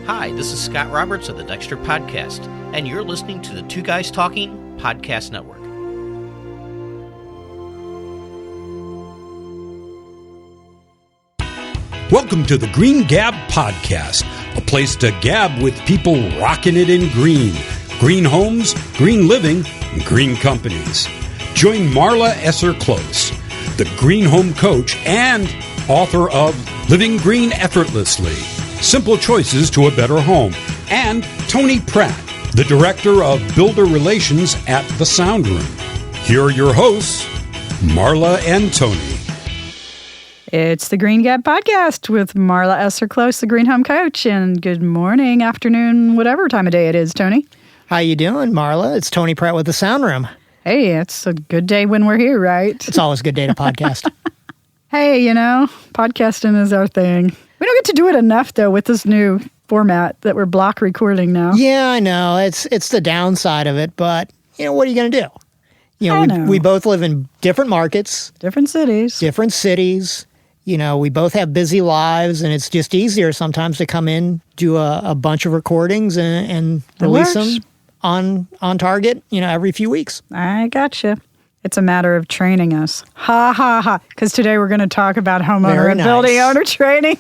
Hi, this is Scott Roberts of the Dexter Podcast, and you're listening to the Two Guys Talking Podcast Network. Welcome to the Green Gab Podcast, a place to gab with people rocking it in green. Green homes, green living, green companies. Join Marla Esser Cloos, the green home coach and author of Living Green Effortlessly, Simple Choices to a Better Home, and Tony Pratt, the Director of Builder Relations at The Sound Room. Here are your hosts, Marla and Tony. It's the Green Gab Podcast with Marla Esser Cloos, the Green Home Coach. And good morning, afternoon, whatever time of day it is, Tony. How you doing, Marla? It's Tony Pratt with The Sound Room. Hey, it's a good day when we're here, right? It's always a good day to podcast. Hey, podcasting is our thing. We don't get to do it enough, though, with this new format that we're block recording now. Yeah, I know. It's the downside of it, but, what are you going to do? We both live in different markets. Different cities. We both have busy lives, and it's just easier sometimes to come in, do a bunch of recordings, and release them on target, every few weeks. I gotcha. It's a matter of training us. Ha, ha, ha. Because today we're going to talk about homeowner and building owner training.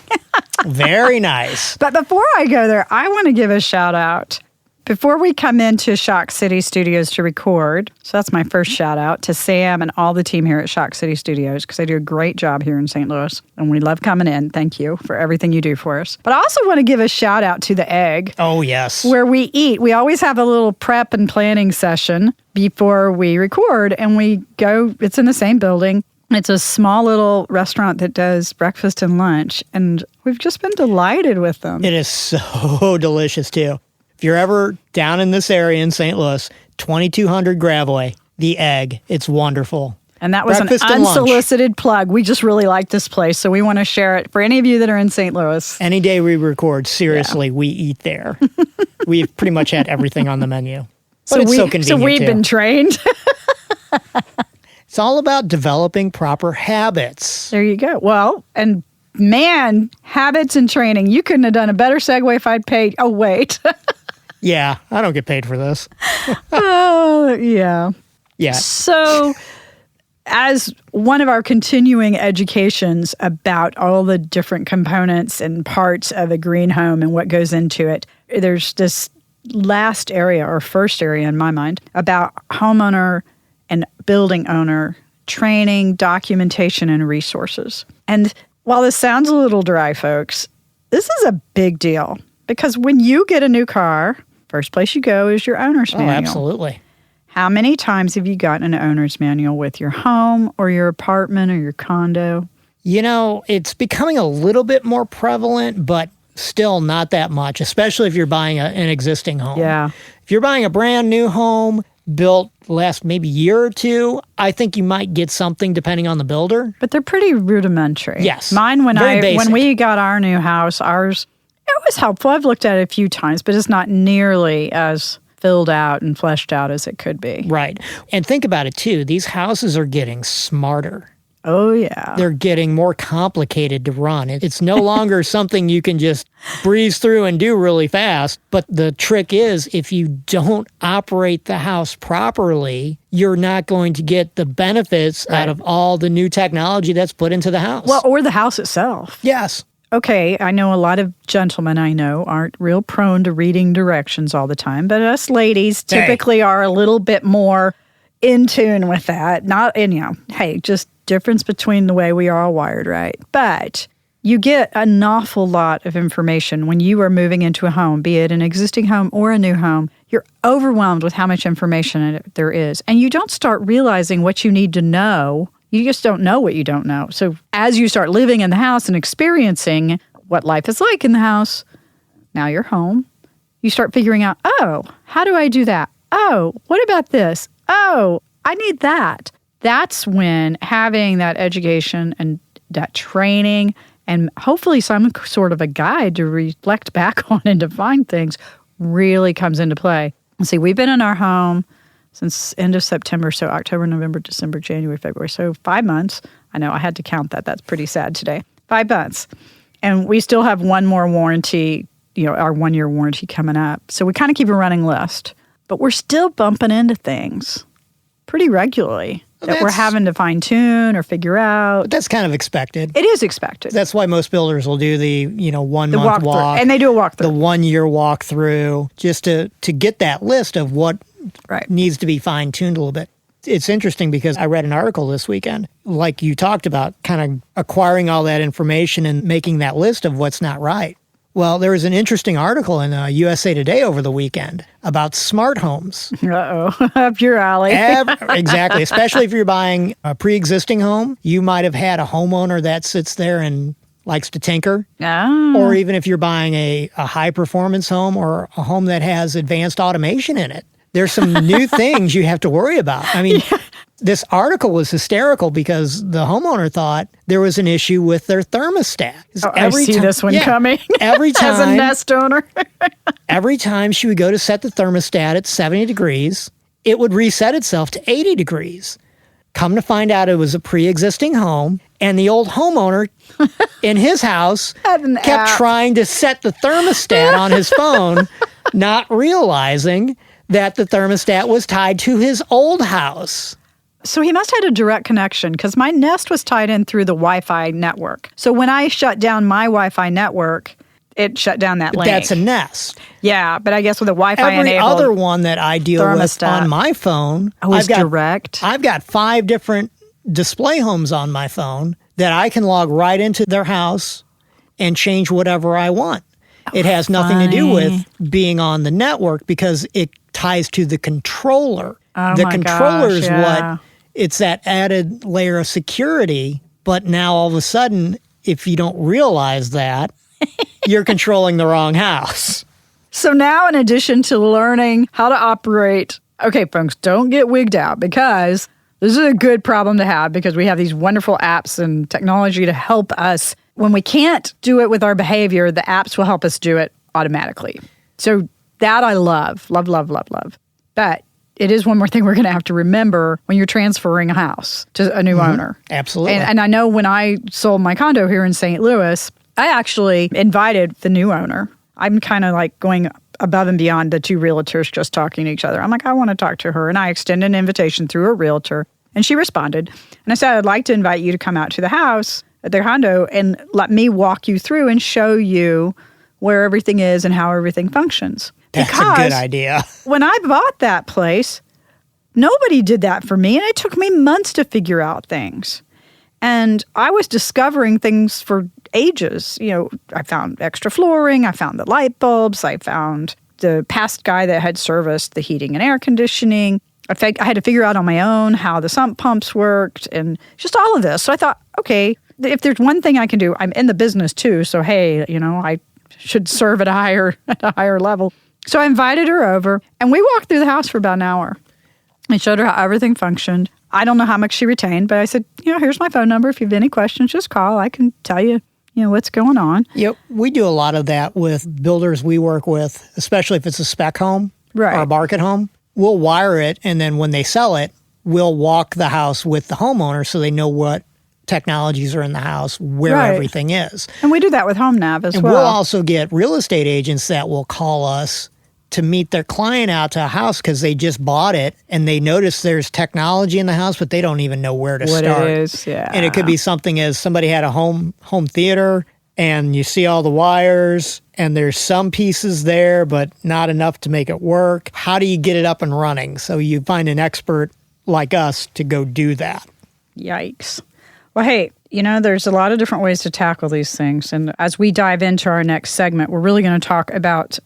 Very nice. But before I go there, I want to give a shout out. Before we come into Shock City Studios to record, so that's my first shout out to Sam and all the team here at Shock City Studios, because they do a great job here in St. Louis, and we love coming in. Thank you for everything you do for us. But I also want to give a shout out to the Egg. Oh, yes. Where we eat. We always have a little prep and planning session before we record, and we go, it's in the same building. It's a small little restaurant that does breakfast and lunch, and we've just been delighted with them. It is so delicious, too. If you're ever down in this area in St. Louis, 2200 Gravois, The Egg. It's wonderful. And that was breakfast an unsolicited plug. We just really like this place, so we want to share it for any of you that are in St. Louis. Any day we record, seriously, we eat there. We've pretty much had everything on the menu. But it's so convenient, so we've been trained. It's all about developing proper habits. There you go. Well, and man, habits and training. You couldn't have done a better segue if I'd paid. Oh, wait. Yeah, I don't get paid for this. Yeah. Yeah. So, as one of our continuing educations about all the different components and parts of a green home and what goes into it, there's this last area, or first area in my mind, about homeowner and building owner training, documentation, and resources. And while this sounds a little dry, folks, this is a big deal. Because when you get a new car, first place you go is your owner's manual. Oh, absolutely. How many times have you gotten an owner's manual with your home or your apartment or your condo? It's becoming a little bit more prevalent, but still not that much, especially if you're buying an existing home. Yeah. If you're buying a brand new home built last maybe year or two, I think you might get something depending on the builder. But they're pretty rudimentary. Yes. Mine, when basic. we got our new house, it was helpful. I've looked at it a few times, but it's not nearly as filled out and fleshed out as it could be. Right. And think about it, too. These houses are getting smarter. Oh, yeah. They're getting more complicated to run. It's no longer something you can just breeze through and do really fast. But the trick is, if you don't operate the house properly, you're not going to get the benefits out of all the new technology that's put into the house. Well, or the house itself. Yes. Okay, I know a lot of gentlemen I know aren't real prone to reading directions all the time, but us ladies typically are a little bit more in tune with that. Just difference between the way we are all wired, right? But you get an awful lot of information when you are moving into a home, be it an existing home or a new home. You're overwhelmed with how much information there is, and you don't start realizing what you need to know. You just don't know what you don't know. So as you start living in the house and experiencing what life is like in the house, now you're home, you start figuring out, oh, how do I do that? Oh, what about this? Oh, I need that. That's when having that education and that training and hopefully some sort of a guide to reflect back on and define things really comes into play. See, we've been in our home since end of September, so October, November, December, January, February. So 5 months. I know I had to count that. That's pretty sad today. 5 months. And we still have one more warranty our 1-year warranty coming up. So we kind of keep a running list. But we're still bumping into things pretty regularly that we're having to fine-tune or figure out. But that's kind of expected. It is expected. That's why most builders will do the 1 month walk. And they do a walkthrough. The 1 year walkthrough, just to get that list of what needs to be fine-tuned a little bit. It's interesting because I read an article this weekend, like you talked about, kind of acquiring all that information and making that list of what's not right. Well, there was an interesting article in USA Today over the weekend about smart homes. Uh-oh, up your alley. Exactly, especially if you're buying a pre-existing home. You might have had a homeowner that sits there and likes to tinker. Oh. Or even if you're buying a high-performance home or a home that has advanced automation in it. There's some new things you have to worry about. I mean, this article was hysterical because the homeowner thought there was an issue with their thermostat. I see this one coming. Every time. As a nest owner. Every time she would go to set the thermostat at 70 degrees, it would reset itself to 80 degrees. Come to find out it was a pre-existing home, and the old homeowner in his house kept trying to set the thermostat on his phone, not realizing that the thermostat was tied to his old house. So he must have had a direct connection because my Nest was tied in through the Wi-Fi network. So when I shut down my Wi-Fi network, it shut down that link. That's a Nest. Yeah, but I guess with a Wi-Fi enabled every other one that I deal with on my phone, direct. I've got 5 different display homes on my phone that I can log right into their house and change whatever I want. It has nothing to do with being on the network because it ties to the controller. The controller is what, it's that added layer of security. But now all of a sudden, if you don't realize that, you're controlling the wrong house. So now in addition to learning how to operate, okay, folks, don't get wigged out because this is a good problem to have because we have these wonderful apps and technology to help us. When we can't do it with our behavior, the apps will help us do it automatically. So that I love. Love, love, love, love. But it is one more thing we're going to have to remember when you're transferring a house to a new owner. Absolutely. And I know when I sold my condo here in St. Louis, I actually invited the new owner. I'm kind of like going above and beyond the 2 realtors just talking to each other. I'm like, I want to talk to her. And I extended an invitation through a realtor. And she responded. And I said, I'd like to invite you to come out to the house at their condo and let me walk you through and show you where everything is and how everything functions. That's a good idea. When I bought that place, nobody did that for me, and it took me months to figure out things. And I was discovering things for ages. I found extra flooring, I found the light bulbs, I found the past guy that had serviced the heating and air conditioning. I had to figure out on my own how the sump pumps worked and just all of this. So I thought, okay, if there's one thing I can do, I'm in the business too, so hey, I should serve at a higher level. So I invited her over, and we walked through the house for about an hour. I showed her how everything functioned. I don't know how much she retained, but I said, here's my phone number. If you have any questions, just call. I can tell you, what's going on. Yep, we do a lot of that with builders we work with, especially if it's a spec home or a market home. We'll wire it, and then when they sell it, we'll walk the house with the homeowner so they know what technologies are in the house, where everything is. And we do that with HomeNav as well. And we'll also get real estate agents that will call us to meet their client out to a house because they just bought it and they notice there's technology in the house, but they don't even know where to start. What it is, yeah. And it could be something as somebody had a home theater and you see all the wires and there's some pieces there, but not enough to make it work. How do you get it up and running? So you find an expert like us to go do that. Yikes. Well, hey, there's a lot of different ways to tackle these things. And as we dive into our next segment, we're really going to talk about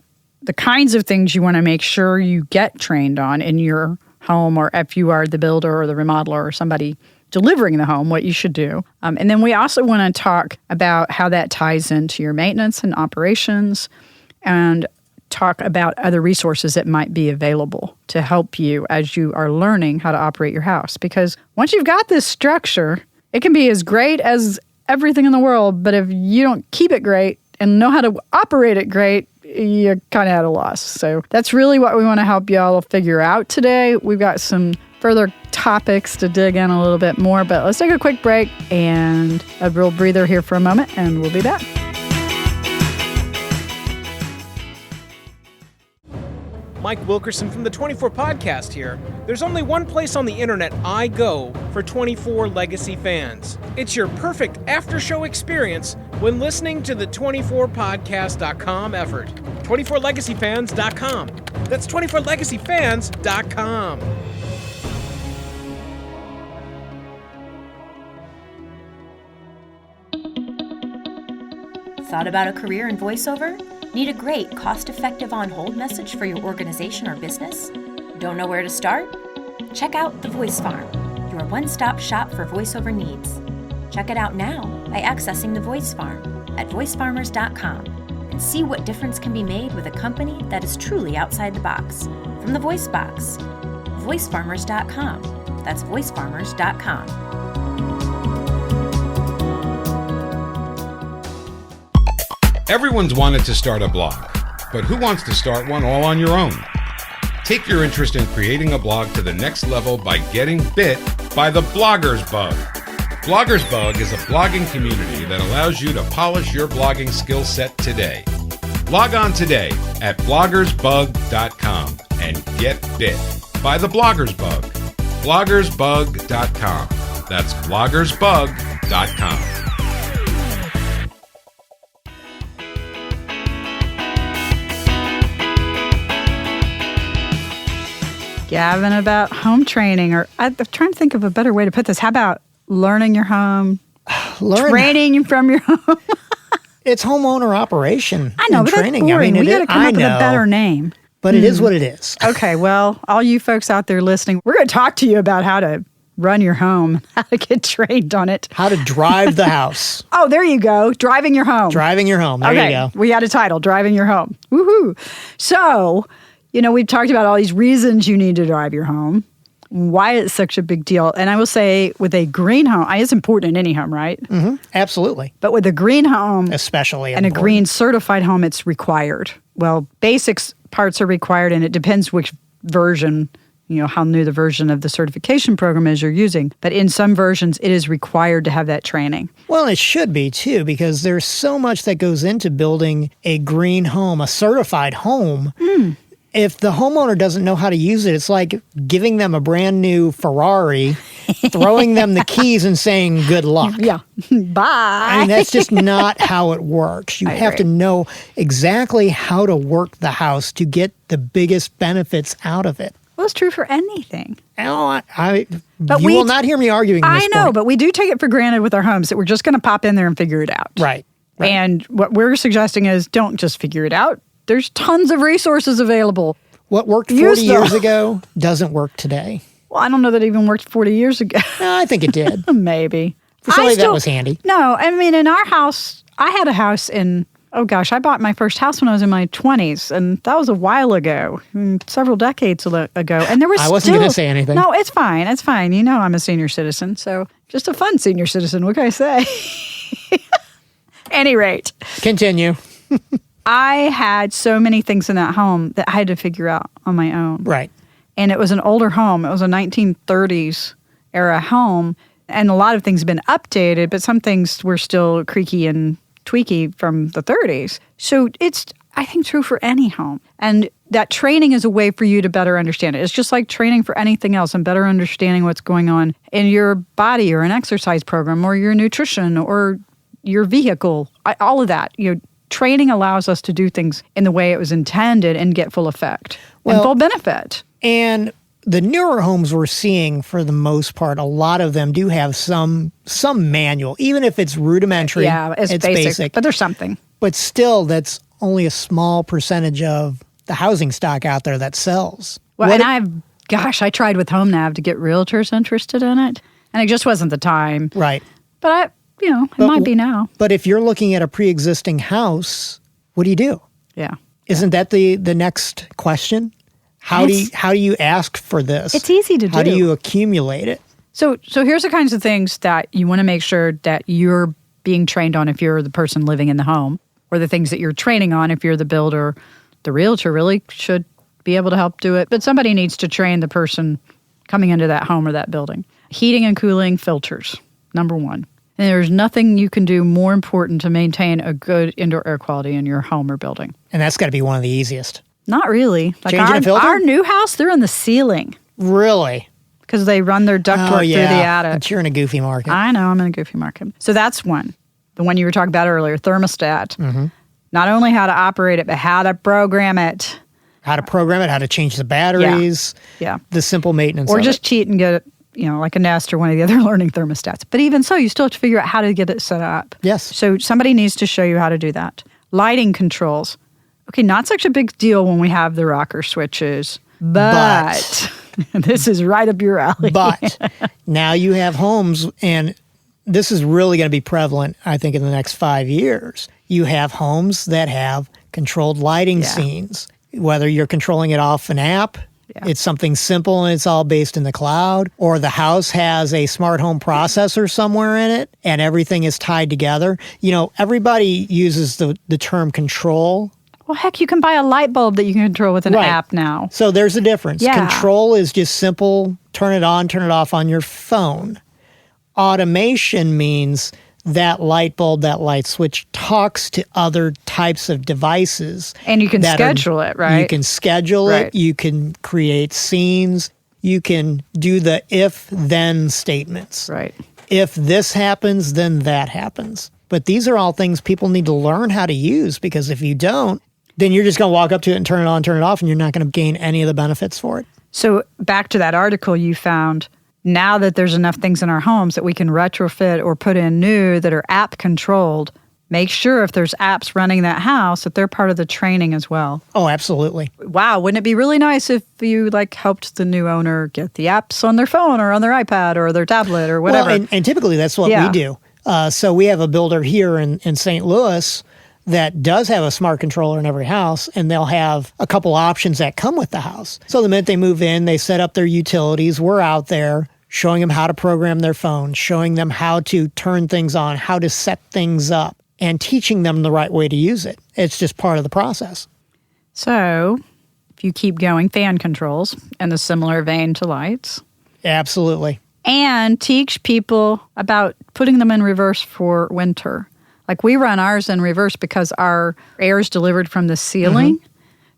the kinds of things you want to make sure you get trained on in your home, or if you are the builder or the remodeler or somebody delivering the home, what you should do. And then we also want to talk about how that ties into your maintenance and operations, and talk about other resources that might be available to help you as you are learning how to operate your house. Because once you've got this structure, it can be as great as everything in the world, but if you don't keep it great and know how to operate it great, you're kind of at a loss. So that's really what we want to help y'all figure out today. We've got some further topics to dig in a little bit more, but let's take a quick break and a real breather here for a moment, and we'll be back. Mike Wilkerson from the 24 Podcast here. There's only one place on the internet I go for 24 Legacy fans. It's your perfect after-show experience when listening to the 24podcast.com effort. 24legacyfans.com. That's 24legacyfans.com. Thought about a career in voiceover? Need a great, cost-effective on-hold message for your organization or business? Don't know where to start? Check out The Voice Farm, your one-stop shop for voiceover needs. Check it out now by accessing The Voice Farm at voicefarmers.com and see what difference can be made with a company that is truly outside the box. From the Voice Box, voicefarmers.com. That's voicefarmers.com. Everyone's wanted to start a blog, but who wants to start one all on your own? Take your interest in creating a blog to the next level by getting bit by the Blogger's Bug. Blogger's Bug is a blogging community that allows you to polish your blogging skill set today. Log on today at bloggersbug.com and get bit by the Blogger's Bug. bloggersbug.com. That's bloggersbug.com. Gabbing about home training, or I'm trying to think of a better way to put this. How about learning your home, training from your home? It's homeowner operation. I know, and but training. that's boring. I mean, we got to come up with a better name. But it is what it is. Okay, well, all you folks out there listening, we're going to talk to you about how to run your home, how to get trained on it. How to drive the house. Oh, there you go. Driving your home. Driving your home. There you go. We had a title, Driving Your Home. Woohoo. So, we've talked about all these reasons you need to drive your home, why it's such a big deal. And I will say with a green home, it's important in any home, right? Mm-hmm. Absolutely. But with a green home, especially and a green certified home, it's required. Well, basics parts are required, and it depends which version, how new the version of the certification program is you're using. But in some versions, it is required to have that training. Well, it should be, too, because there's so much that goes into building a green home, a certified home. If the homeowner doesn't know how to use it, it's like giving them a brand new Ferrari, throwing them the keys and saying, good luck. Yeah. Bye. I mean, that's just not how it works. You have to know exactly how to work the house to get the biggest benefits out of it. Well, it's true for anything. You will not hear me arguing this point. But we do take it for granted with our homes that we're just going to pop in there and figure it out. Right. And what we're suggesting is don't just figure it out. There's tons of resources available. What worked 40 years ago doesn't work today. Well, I don't know that it even worked 40 years ago. No, I think it did. Maybe. For somebody that was handy. No, I mean, in our house, I had a house I bought my first house when I was in my 20s, and that was a while ago, several decades ago. And there was I wasn't going to say anything. No, it's fine. It's fine. I'm a senior citizen, so just a fun senior citizen. What can I say? Any rate. Continue. I had so many things in that home that I had to figure out on my own. Right. And it was an older home. It was a 1930s era home. And a lot of things have been updated, but some things were still creaky and tweaky from the 30s. So it's, I think, true for any home. And that training is a way for you to better understand it. It's just like training for anything else and better understanding what's going on in your body or an exercise program or your nutrition or your vehicle, all of that. Training allows us to do things in the way it was intended and get full effect and full benefit. And the newer homes we're seeing, for the most part, a lot of them do have some manual, even if it's rudimentary. Yeah, it's basic, but there's something. But still, that's only a small percentage of the housing stock out there that sells. Well, I tried with HomeNav to get realtors interested in it, and it just wasn't the time. Right. But it might be now. But if you're looking at a pre-existing house, what do you do? Yeah. Isn't that the next question? How do you ask for this? It's easy to do. How do you accumulate it? So here's the kinds of things that you want to make sure that you're being trained on if you're the person living in the home, or the things that you're training on if you're the builder. The realtor really should be able to help do it, but somebody needs to train the person coming into that home or that building. Heating and cooling filters, number one. And there's nothing you can do more important to maintain a good indoor air quality in your home or building. And that's got to be one of the easiest. Not really. Like Changing a filter? our new house, they're in the ceiling Really? because they run their ductwork through the attic. But you're in a goofy market. I know, I'm in a goofy market. So that's one. The one you were talking about earlier, thermostat. Mm-hmm. Not only how to operate it, but how to program it. How to program it, how to change the batteries. Yeah. The simple maintenance Or of just it. cheat and get it, like a Nest or one of the other learning thermostats. But even so, you still have to figure out how to get it set up. Yes. So somebody needs to show you how to do that. Lighting controls. Okay, not such a big deal when we have the rocker switches, but this is right up your alley. But now you have homes, and this is really going to be prevalent, I think, in the next 5 years. You have homes that have controlled lighting scenes, whether you're controlling it off an app, it's something simple and it's all based in the cloud, or the house has a smart home processor somewhere in it and everything is tied together. Everybody uses the term control. Well, heck, you can buy a light bulb that you can control with an app now. So there's a difference. Yeah. Control is just simple, turn it on, turn it off on your phone. Automation means that light bulb, that light switch talks to other types of devices. And you can schedule it, right? You can schedule it. You can create scenes. You can do the if-then statements. Right. If this happens, then that happens. But these are all things people need to learn how to use, because if you don't, then you're just going to walk up to it and turn it on, turn it off, and you're not going to gain any of the benefits for it. So back to that article you found, now that there's enough things in our homes that we can retrofit or put in new that are app controlled, make sure if there's apps running that house that they're part of the training as well. Oh, absolutely. Wow, wouldn't it be really nice if you helped the new owner get the apps on their phone or on their iPad or their tablet or whatever? Well, and typically that's what we do. So we have a builder here in St. Louis that does have a smart controller in every house, and they'll have a couple options that come with the house. So the minute they move in, they set up their utilities. We're out there showing them how to program their phone, showing them how to turn things on, how to set things up, and teaching them the right way to use it. It's just part of the process. So if you keep going, fan controls in the similar vein to lights. Absolutely. And teach people about putting them in reverse for winter. Like we run ours in reverse because our air is delivered from the ceiling. Mm-hmm.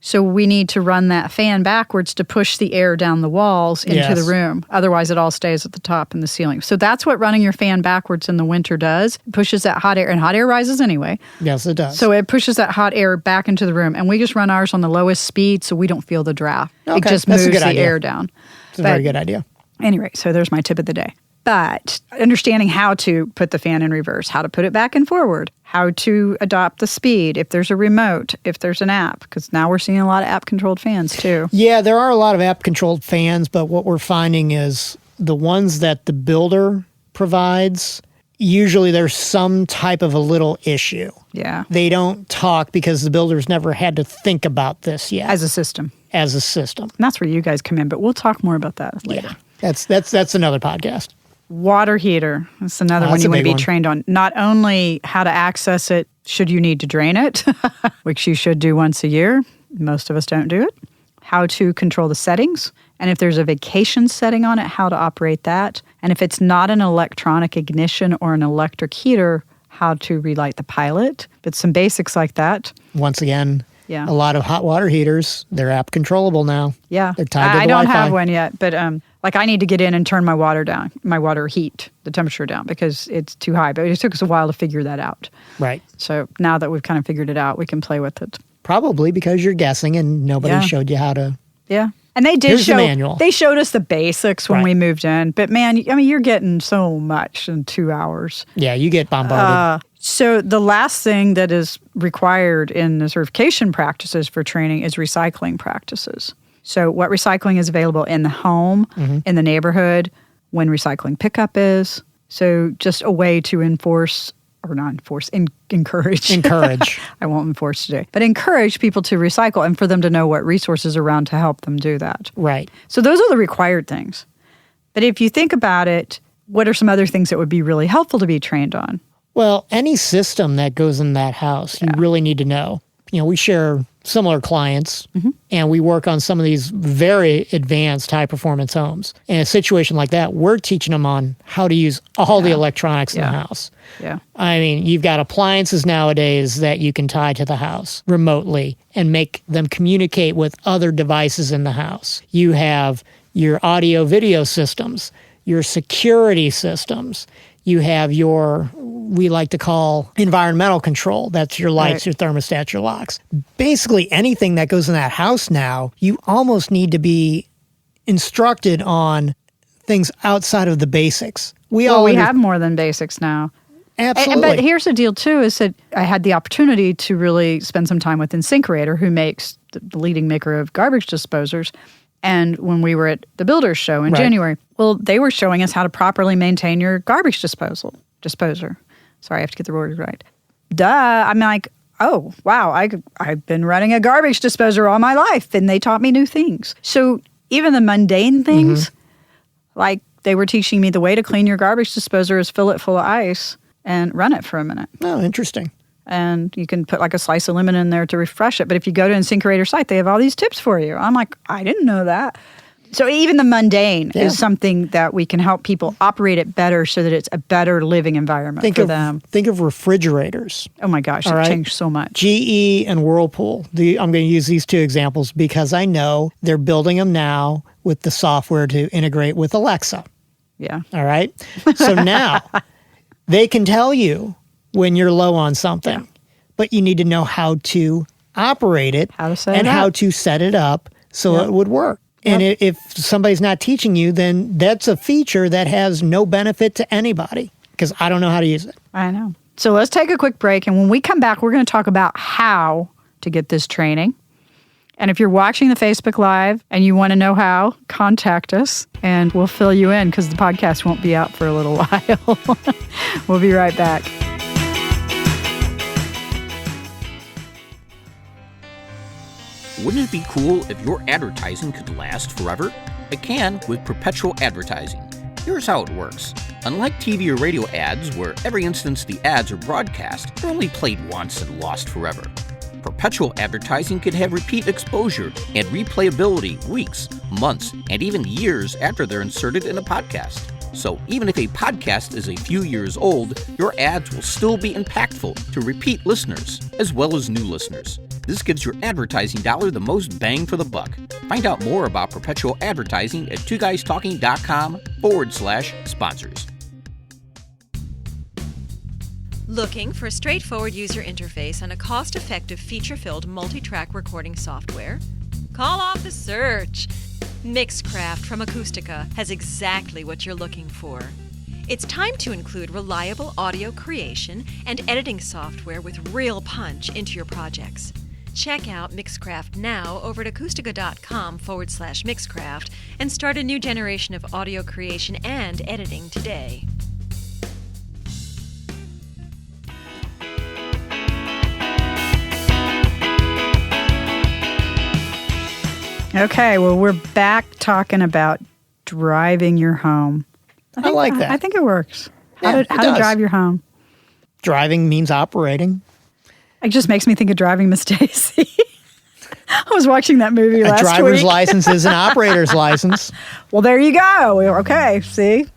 So we need to run that fan backwards to push the air down the walls into the room. Otherwise, it all stays at the top in the ceiling. So that's what running your fan backwards in the winter does. It pushes that hot air, and hot air rises anyway. Yes, it does. So it pushes that hot air back into the room. And we just run ours on the lowest speed so we don't feel the draft. Okay. It just moves the air down. It's a very good idea. Anyway, so there's my tip of the day. But understanding how to put the fan in reverse, how to put it back and forward, how to adopt the speed, if there's a remote, if there's an app, because now we're seeing a lot of app-controlled fans too. Yeah, there are a lot of app-controlled fans, but what we're finding is the ones that the builder provides, usually there's some type of a little issue. Yeah. They don't talk because the builder's never had to think about this yet. As a system. And that's where you guys come in, but we'll talk more about that later. Yeah, that's another podcast. Water heater. That's another one you want to be trained on. Not only how to access it should you need to drain it, which you should do once a year. Most of us don't do it. How to control the settings. And if there's a vacation setting on it, how to operate that. And if it's not an electronic ignition or an electric heater, how to relight the pilot. But some basics like that. Once again, a lot of hot water heaters, they're app controllable now. Yeah. They're tied to the I don't Wi-Fi. have one yet, but I need to get in and turn my water down, my water heat, the temperature down, because it's too high. But it took us a while to figure that out. Right. So now that we've kind of figured it out, we can play with it. Probably because you're guessing and nobody showed you how to. Yeah. And they did Here's the manual. They showed us the basics when we moved in. But man, you're getting so much in 2 hours. Yeah, you get bombarded. So the last thing that is required in the certification practices for training is recycling practices. So what recycling is available in the home, in the neighborhood, when recycling pickup is. So just a way to encourage. Encourage. I won't enforce today. But encourage people to recycle and for them to know what resources are around to help them do that. Right. So those are the required things. But if you think about it, what are some other things that would be really helpful to be trained on? Well, any system that goes in that house, you really need to know. we share similar clients, and we work on some of these very advanced high-performance homes. In a situation like that, we're teaching them on how to use all the electronics in the house. Yeah. I mean, you've got appliances nowadays that you can tie to the house remotely and make them communicate with other devices in the house. You have your audio-video systems, your security systems. You have your, we like to call environmental control. That's your lights, your thermostats, your locks. Basically, anything that goes in that house now, you almost need to be instructed on things outside of the basics. We have more than basics now. Absolutely. But here's the deal, too, is that I had the opportunity to really spend some time with InSinkErator, who makes the leading maker of garbage disposers. And when we were at the Builders Show in January, well, they were showing us how to properly maintain your garbage disposer. Sorry, I have to get the word right. Duh. I'm like, oh, wow, I've been running a garbage disposer all my life, and they taught me new things. So even the mundane things, like they were teaching me the way to clean your garbage disposer is fill it full of ice and run it for a minute. Oh, interesting. And you can put like a slice of lemon in there to refresh it. But if you go to InSinkErator site, they have all these tips for you. I'm like, I didn't know that. So even the mundane is something that we can help people operate it better so that it's a better living environment for them. Think of refrigerators. Oh my gosh, it's changed so much. GE and Whirlpool. I'm going to use these two examples because I know they're building them now with the software to integrate with Alexa. Yeah. All right? So now they can tell you when you're low on something, but you need to know how to operate it how to set it up so it would work. And if somebody's not teaching you, then that's a feature that has no benefit to anybody because I don't know how to use it. I know. So let's take a quick break. And when we come back, we're going to talk about how to get this training. And if you're watching the Facebook Live and you want to know how, contact us and we'll fill you in because the podcast won't be out for a little while. We'll be right back. Wouldn't it be cool if your advertising could last forever? It can with perpetual advertising. Here's how it works. Unlike TV or radio ads, where every instance the ads are broadcast, they're only played once and lost forever. Perpetual advertising can have repeat exposure and replayability weeks, months, and even years after they're inserted in a podcast. So even if a podcast is a few years old, your ads will still be impactful to repeat listeners, as well as new listeners. This gives your advertising dollar the most bang for the buck. Find out more about perpetual advertising at twoguystalking.com/sponsors. Looking for a straightforward user interface and a cost-effective, feature-filled multi-track recording software? Call off the search. Mixcraft from Acoustica has exactly what you're looking for. It's time to include reliable audio creation and editing software with real punch into your projects. Check out Mixcraft now over at acoustica.com/Mixcraft and start a new generation of audio creation and editing today. Okay, well, we're back talking about driving your home. I like that. I think it works. How Yeah, to drive your home. Driving means operating. It just makes me think of Driving Miss Daisy. I was watching that movie last week. A driver's license is an operator's license. Well, there you go. Okay, see?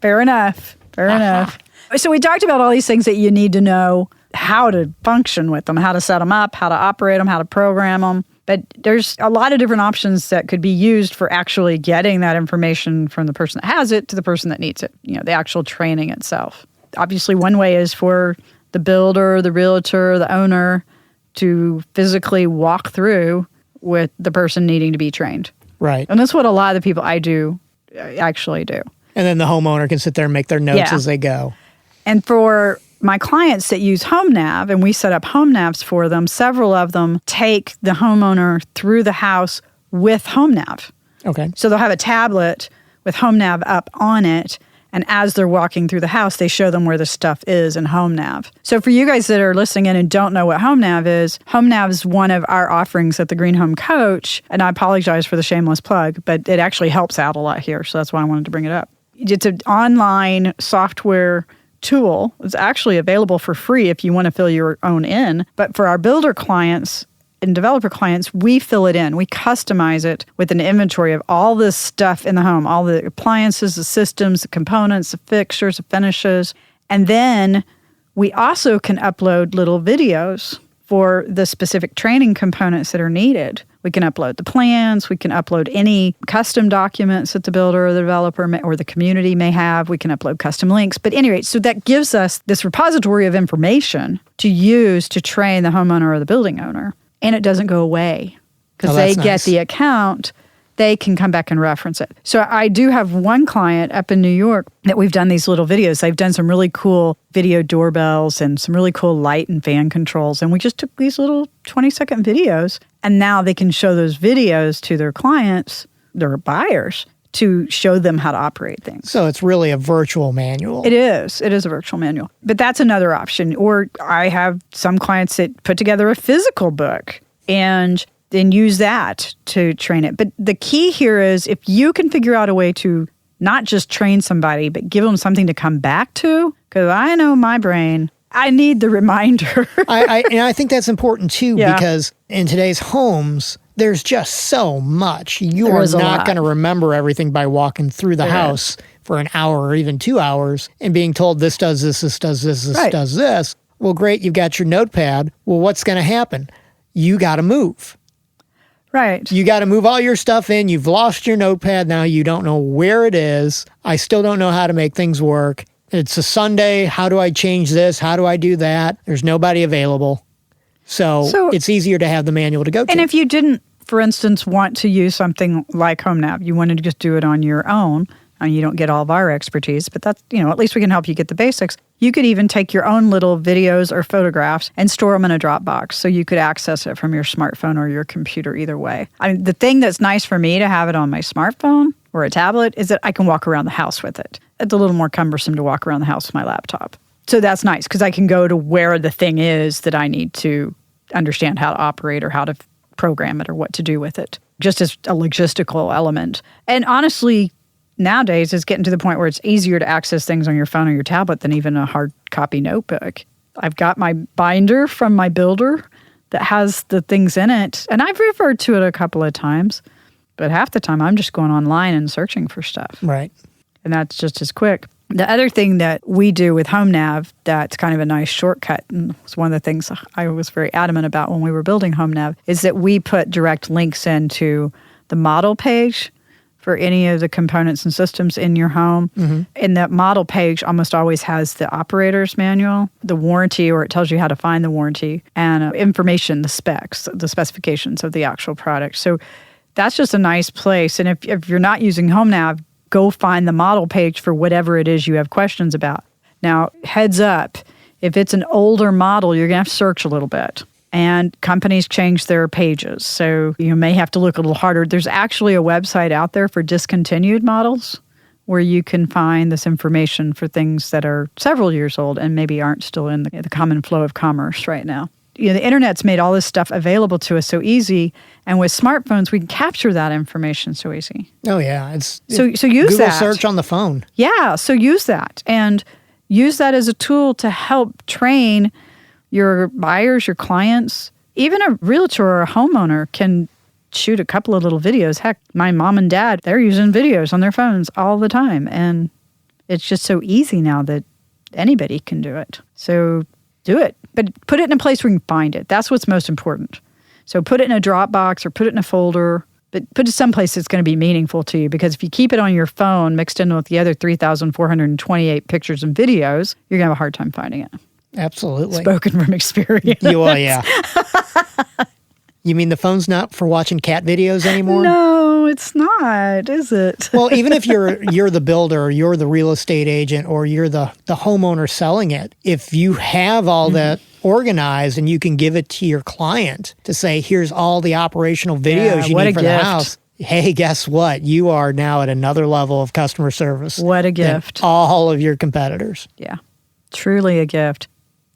Fair enough. Fair enough. So we talked about all these things that you need to know how to function with them, how to set them up, how to operate them, how to program them. But there's a lot of different options that could be used for actually getting that information from the person that has it to the person that needs it, the actual training itself. Obviously, one way is for the builder, the realtor, the owner to physically walk through with the person needing to be trained. Right. And that's what a lot of the people I do actually do. And then the homeowner can sit there and make their notes as they go. And for my clients that use HomeNav, and we set up HomeNavs for them, several of them take the homeowner through the house with HomeNav. Okay. So they'll have a tablet with HomeNav up on it, and as they're walking through the house, they show them where the stuff is in HomeNav. So for you guys that are listening in and don't know what HomeNav is one of our offerings at the Green Home Coach, and I apologize for the shameless plug, but it actually helps out a lot here, so that's why I wanted to bring it up. It's an online software tool. It's actually available for free if you want to fill your own in. But for our builder clients and developer clients, we fill it in. We customize it with an inventory of all this stuff in the home, all the appliances, the systems, the components, the fixtures, the finishes. And then we also can upload little videos for the specific training components that are needed. We can upload the plans. We can upload any custom documents that the builder or the developer or the community may have. We can upload custom links. But at any rate, so that gives us this repository of information to use to train the homeowner or the building owner. And it doesn't go away because they get the account. They can come back and reference it. So I do have one client up in New York that we've done these little videos. They've done some really cool video doorbells and some really cool light and fan controls. And we just took these little 20-second videos. And now they can show those videos to their clients, their buyers, to show them how to operate things. So it's really a virtual manual. It is. It is a virtual manual. But that's another option. Or I have some clients that put together a physical book and then use that to train it. But the key here is if you can figure out a way to not just train somebody, but give them something to come back to, because I know my brain, I need the reminder. And I think that's important too, because in today's homes, there's just so much. You are not going to remember everything by walking through the house for an hour or even 2 hours and being told this does this, this does this, this does this. Well, great, you've got your notepad. Well, what's going to happen? You got to move. Right. You got to move all your stuff in. You've lost your notepad now. You don't know where it is. I still don't know how to make things work. It's a Sunday. How do I change this? How do I do that? There's nobody available. So it's easier to have the manual to go to. And if you didn't, for instance, want to use something like HomeNav, you wanted to just do it on your own, and you don't get all of our expertise, but that's, at least we can help you get the basics. You could even take your own little videos or photographs and store them in a Dropbox so you could access it from your smartphone or your computer either way. I mean, the thing that's nice for me to have it on my smartphone or a tablet is that I can walk around the house with it. It's a little more cumbersome to walk around the house with my laptop. So that's nice because I can go to where the thing is that I need to understand how to operate or how to program it or what to do with it, just as a logistical element. And honestly, nowadays, it's getting to the point where it's easier to access things on your phone or your tablet than even a hard copy notebook. I've got my binder from my builder that has the things in it, and I've referred to it a couple of times, but half the time I'm just going online and searching for stuff. Right. And that's just as quick. The other thing that we do with HomeNav that's kind of a nice shortcut, and it's one of the things I was very adamant about when we were building HomeNav, is that we put direct links into the model page for any of the components and systems in your home. Mm-hmm. And that model page almost always has the operator's manual, the warranty, or it tells you how to find the warranty, and information, the specs, the specifications of the actual product. So that's just a nice place. And if you're not using HomeNav, go find the model page for whatever it is you have questions about. Now, heads up, if it's an older model, you're going to have to search a little bit. And companies change their pages, so you may have to look a little harder. There's actually a website out there for discontinued models where you can find this information for things that are several years old and maybe aren't still in the common flow of commerce right now. The internet's made all this stuff available to us so easy, and with smartphones, we can capture that information so easy. Oh, yeah. So use Google that. search on the phone. Yeah, so use that. And use that as a tool to help train your buyers, your clients. Even a realtor or a homeowner can shoot a couple of little videos. Heck, my mom and dad, they're using videos on their phones all the time. And it's just so easy now that anybody can do it. So do it. But put it in a place where you can find it. That's what's most important. So put it in a Dropbox or put it in a folder, but put it someplace that's going to be meaningful to you. Because if you keep it on your phone mixed in with the other 3,428 pictures and videos, you're going to have a hard time finding it. Absolutely. Spoken from experience. Yeah. You mean the phone's not for watching cat videos anymore? No, it's not, is it? Well, even if you're the builder, or you're the real estate agent, or you're the homeowner selling it, if you have all that organized and you can give it to your client to say, here's all the operational videos you need for the house. Hey, guess what? You are now at another level of customer service. What a gift. Than all of your competitors. Yeah, truly a gift.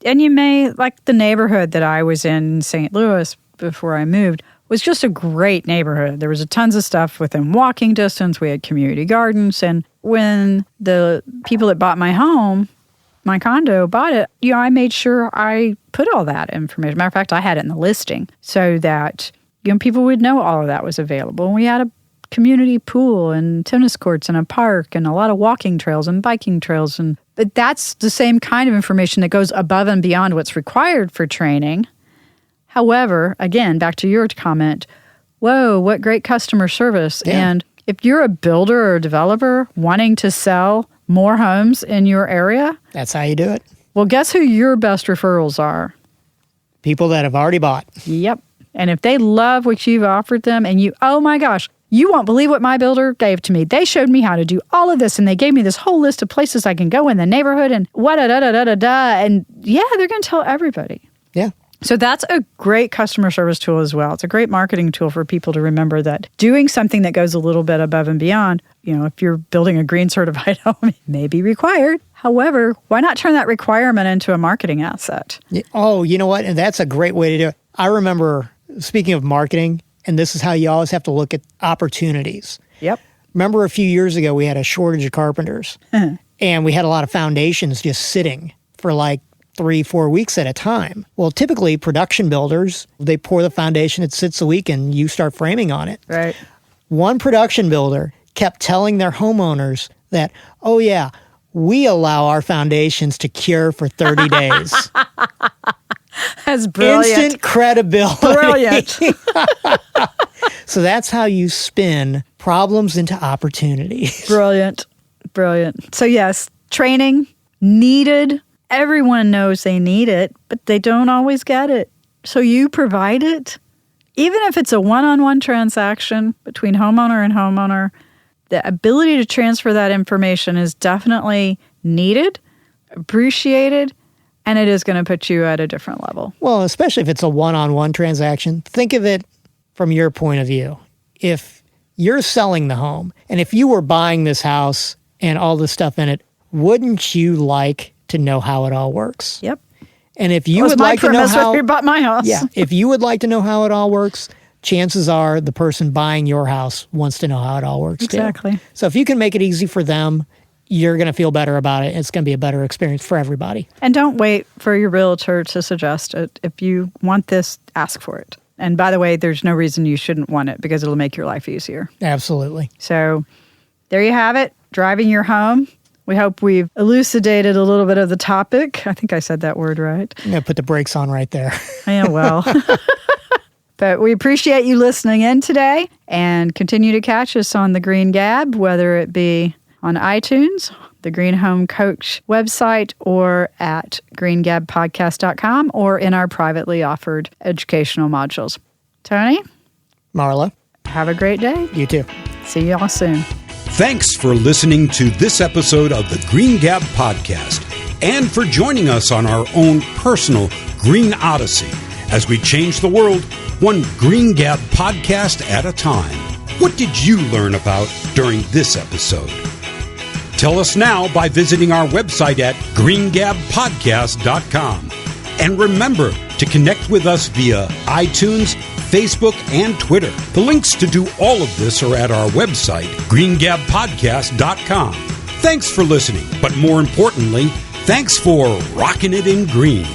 And you may, like the neighborhood that I was in St. Louis before I moved, was just a great neighborhood. There was tons of stuff within walking distance. We had community gardens. And when the people that bought my home my condo, bought it, I made sure I put all that information. Matter of fact, I had it in the listing so that people would know all of that was available. And we had a community pool and tennis courts and a park and a lot of walking trails and biking trails. But that's the same kind of information that goes above and beyond what's required for training. However, again, back to your comment, whoa, what great customer service. Yeah. And if you're a builder or a developer wanting to sell more homes in your area, that's how you do it. Well, guess who your best referrals are? People that have already bought. Yep. And if they love what you've offered them and oh my gosh, you won't believe what my builder gave to me. They showed me how to do all of this, and they gave me this whole list of places I can go in the neighborhood and da-da-da-da-da-da. And yeah, they're going to tell everybody. Yeah. So that's a great customer service tool as well. It's a great marketing tool for people to remember that doing something that goes a little bit above and beyond, if you're building a green certified home, it may be required. However, why not turn that requirement into a marketing asset? Oh, you know what? And that's a great way to do it. I remember, speaking of marketing, and this is how you always have to look at opportunities. Yep. Remember a few years ago, we had a shortage of carpenters, and we had a lot of foundations just sitting for like 3-4 weeks at a time. Well, typically production builders, they pour the foundation, it sits a week, and you start framing on it. Right. One production builder kept telling their homeowners that, oh yeah, we allow our foundations to cure for 30 days. That's brilliant. Instant credibility. Brilliant. So that's how you spin problems into opportunities. Brilliant. Brilliant. So yes, training needed. Everyone knows they need it, but they don't always get it. So you provide it. Even if it's a one-on-one transaction between homeowner and homeowner, the ability to transfer that information is definitely needed, appreciated, and it is going to put you at a different level. Well, especially if it's a one-on-one transaction. Think of it from your point of view. If you're selling the home, and if you were buying this house and all the stuff in it, wouldn't you like to know how it all works? Yep. And if you would like to know how you bought my house. Yeah, if you would like to know how it all works, chances are the person buying your house wants to know how it all works exactly. too. So if you can make it easy for them, you're going to feel better about it. It's going to be a better experience for everybody. And don't wait for your realtor to suggest it. If you want this, ask for it. And by the way, there's no reason you shouldn't want it because it'll make your life easier. Absolutely. So there you have it, driving your home. We hope we've elucidated a little bit of the topic. I think I said that word right. I'm going to put the brakes on right there. Yeah, well. But we appreciate you listening in today and continue to catch us on the Green Gab, whether it be on iTunes, the Green Home Coach website, or at greengabpodcast.com, or in our privately offered educational modules. Tony? Marla? Have a great day. You too. See y'all soon. Thanks for listening to this episode of the Green Gab Podcast and for joining us on our own personal Green Odyssey as we change the world one Green Gab podcast at a time. What did you learn about during this episode? Tell us now by visiting our website at greengabpodcast.com. And remember to connect with us via iTunes, Facebook, and Twitter. The links to do all of this are at our website, greengabpodcast.com. Thanks for listening, but more importantly, thanks for rocking it in green.